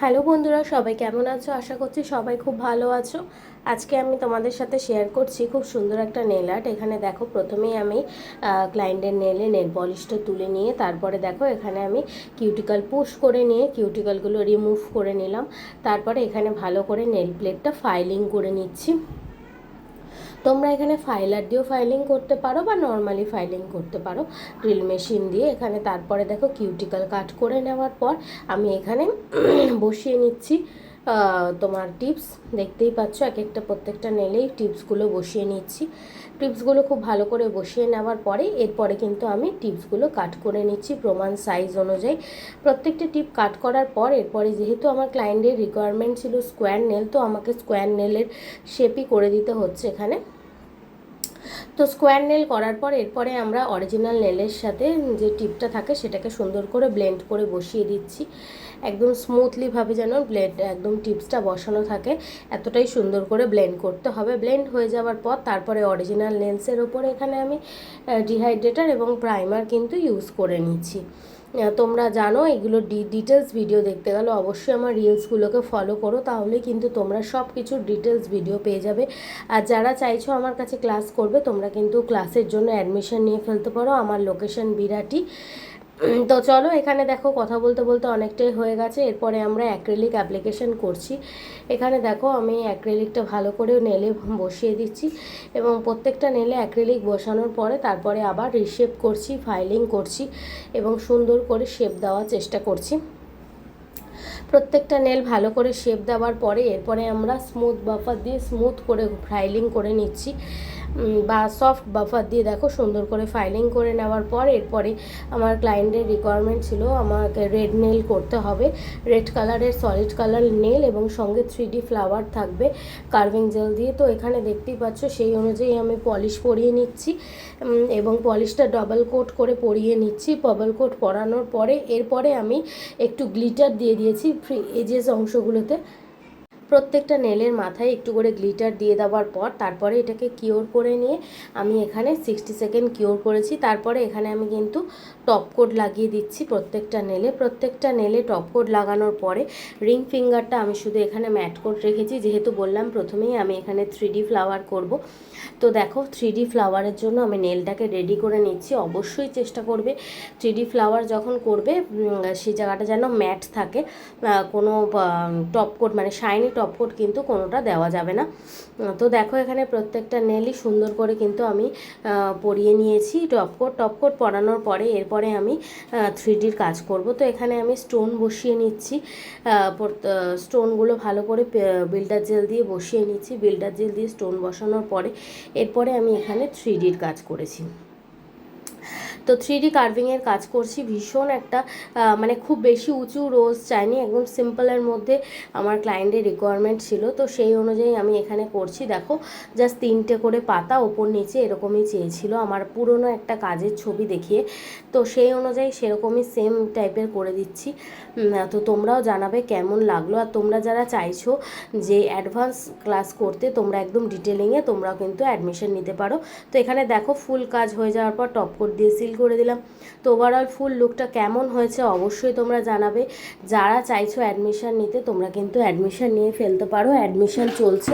Hello বন্ধুরা, সবাই কেমন আছো? আশা করছি সবাই খুব ভালো আছো। আজকে আমি তোমাদের সাথে শেয়ার করছি খুব সুন্দর একটা নেল আর্ট। এখানে দেখো, প্রথমেই আমি ক্লায়েন্টের নেল পলিশটা তুলে নিয়ে তারপরে দেখো এখানে আমি কিউটিক্যাল পুশ করে নিয়ে কিউটিক্যালগুলো রিমুভ করে নিলাম। তারপরে এখানে ভালো করে নেল প্লেটটা ফাইলিং করে নিচ্ছি। তোমরা এখানে ফাইলার দিয়েও ফাইলিং করতে পারো বা নর্মালি ফাইলিং করতে পারো ড্রিল মেশিন দিয়ে। এখানে তারপরে দেখো কিউটিক্যাল কাট করে নেওয়ার পর আমি এখানে বসিয়ে নিচ্ছি তোমার টিপস। দেখতেই পাচ্ছ এক একটা প্রত্যেকটা নেলেই টিপসগুলো বসিয়ে নিচ্ছি। টিপসগুলো খুব ভালো করে বসিয়ে নেওয়ার পরে এরপরে কিন্তু আমি টিপসগুলো কাট করে নিচ্ছি প্রমাণ সাইজ অনুযায়ী। প্রত্যেকটা টিপ কাট করার পর এরপরে যেহেতু আমার ক্লায়েন্টের রিকোয়ারমেন্ট ছিল স্কোয়ার নেল, তো আমাকে স্কোয়ার নেলের শেপই করে দিতে হচ্ছে এখানে। তো স্কোয়ার নেল করার পর এরপরে আমরা অরিজিনাল নেলের সাথে যে টিপটা থাকে সেটাকে সুন্দর করে ব্লেন্ড করে বসিয়ে দিচ্ছি। একদম স্মুথলিভাবে যেন একদম টিপসটা বসানো থাকে, এতটাই সুন্দর করে ব্লেন্ড করতে হবে। ব্লেন্ড হয়ে যাওয়ার পর তারপরে অরিজিনাল নেলসের ওপরে এখানে আমি ডিহাইড্রেটার এবং প্রাইমার কিন্তু ইউজ করে নিচ্ছি। তোমরা জানো এগুলো ডিটেলস ভিডিও দেখতে গেলে অবশ্যই আমার রিলসগুলোকে ফলো করো, তাহলে কিন্তু তোমরা সব কিছুর ডিটেলস ভিডিও পেয়ে যাবে। আর যারা চাইছো আমার কাছে ক্লাস করবে, তোমরা কিন্তু ক্লাসের জন্য অ্যাডমিশন নিয়ে ফেলতে পারো। আমার লোকেশন বিরাটি। তো চলো, এখানে দেখো কথা বলতে বলতে অনেকটাই হয়ে গেছে। এরপরে আমরা অ্যাক্রিলিক অ্যাপ্লিকেশন করছি। এখানে দেখো আমি অ্যাক্রিলিকটা ভালো করে নেলে বসিয়ে দিচ্ছি এবং প্রত্যেকটা নেলে অ্যাক্রিলিক বসানোর পরে তারপরে আবার রিশেপ করছি, ফাইলিং করছি এবং সুন্দর করে শেপ দেওয়ার চেষ্টা করছি। প্রত্যেকটা নেল ভালো করে শেপ দেওয়ার পরে এরপরে আমরা স্মুথ বাফার দিয়ে স্মুথ করে ফাইলিং করে নিচ্ছি, বা সফট বাফার দিয়ে দেখো সুন্দর করে ফাইলিং করে নেওয়ার পর এরপরে আমার ক্লায়েন্টের রিকোয়ারমেন্ট ছিল আমাকে রেড নেল করতে হবে, রেড কালারের সলিড কালার নেল এবং সঙ্গে 3D ফ্লাওয়ার থাকবে কার্ভিং জেল দিয়ে। তো এখানে দেখতেই পাচ্ছ সেই অনুযায়ী আমি পলিশ পরিয়ে নিচ্ছি এবং পলিশটা ডবল কোট করে পরিয়ে নিচ্ছি। ডবল কোট পরানোর পরে এরপরে আমি একটু গ্লিটার দিয়ে দিয়েছি ফ্রি এজেস অংশগুলোতে। প্রত্যেকটা নেলের মাথায় একটু করে গ্লিটার দিয়ে দেওয়ার পর তারপরে এটাকে কিওর করে নিয়ে আমি এখানে 60 সেকেন্ড কিওর করেছি। তারপরে এখানে আমি কিন্তু টপ কোট লাগিয়ে দিচ্ছি প্রত্যেকটা নেলে টপ কোট লাগানোর পরে রিং ফিঙ্গারটা আমি শুধু এখানে ম্যাট কোট রেখেছি, যেহেতু বললাম প্রথমেই আমি এখানে 3D ফ্লাওয়ার করব। তো দেখো 3D ফ্লাওয়ারের জন্য আমি নেলটাকে রেডি করে নিচ্ছি। অবশ্যই চেষ্টা করবে 3D ফ্লাওয়ার যখন করবে সেই জায়গাটা যেন ম্যাট থাকে, কোনো টপ কোট মানে শাইনি টপ কোট কিন্তু কোনোটা দেওয়া যাবে না। তো দেখো এখানে প্রত্যেকটা নেলই সুন্দর করে কিন্তু আমি পরিয়ে নিয়েছি টপ কোট পরানোর পরে এরপরে আমি 3Dর কাজ করব। তো এখানে আমি স্টোন বসিয়ে নিচ্ছি, স্টোনগুলো ভালো করে বিল্ডার জেল দিয়ে বসিয়ে নিচ্ছি। বিল্ডার জেল দিয়ে স্টোন বসানোর পরে এরপরে আমি এখানে 3Dর কাজ করেছি। তো 3D কার্ভিংয়ের কাজ করছি। ভীষণ একটা মানে খুব বেশি উঁচু রোজ চাইনি, একদম সিম্পলের মধ্যে আমার ক্লায়েন্টের রিকোয়ারমেন্ট ছিল, তো সেই অনুযায়ী আমি এখানে করছি। দেখো জাস্ট 3টে করে পাতা ওপর নিচে এরকমই চেয়েছিল আমার পুরনো একটা কাজের ছবি দেখিয়ে, তো সেই অনুযায়ী সেরকমই সেম টাইপের করে দিচ্ছি। তো তোমরাও জানাবে কেমন লাগলো। আর তোমরা যারা চাইছো যে অ্যাডভান্স ক্লাস করতে, তোমরা একদম ডিটেলিংয়ে তোমরাও কিন্তু অ্যাডমিশন নিতে পারো। তো এখানে দেখো ফুল কাজ হয়ে যাওয়ার পর টপ কোট দিয়ে সিল করে দিলাম। তো ওভারঅল ফুল লুকটা কেমন হয়েছে অবশ্যই তোমরা জানাবে। যারা চাইছো অ্যাডমিশন নিতে তোমরা কিন্তু অ্যাডমিশন নিয়ে ফেলতে পারো, অ্যাডমিশন চলছে।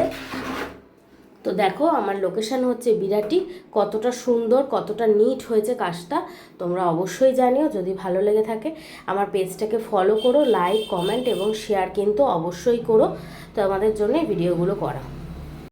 তো দেখো আমার লোকেশান হচ্ছে বিরাটি। কতটা সুন্দর কতটা নিট হয়েছে কাজটা তোমরা অবশ্যই জানিও। যদি ভালো লেগে থাকে আমার পেজটাকে ফলো করো, লাইক কমেন্ট এবং শেয়ার কিন্তু অবশ্যই করো। তো আমাদের জন্য ভিডিওগুলো করা।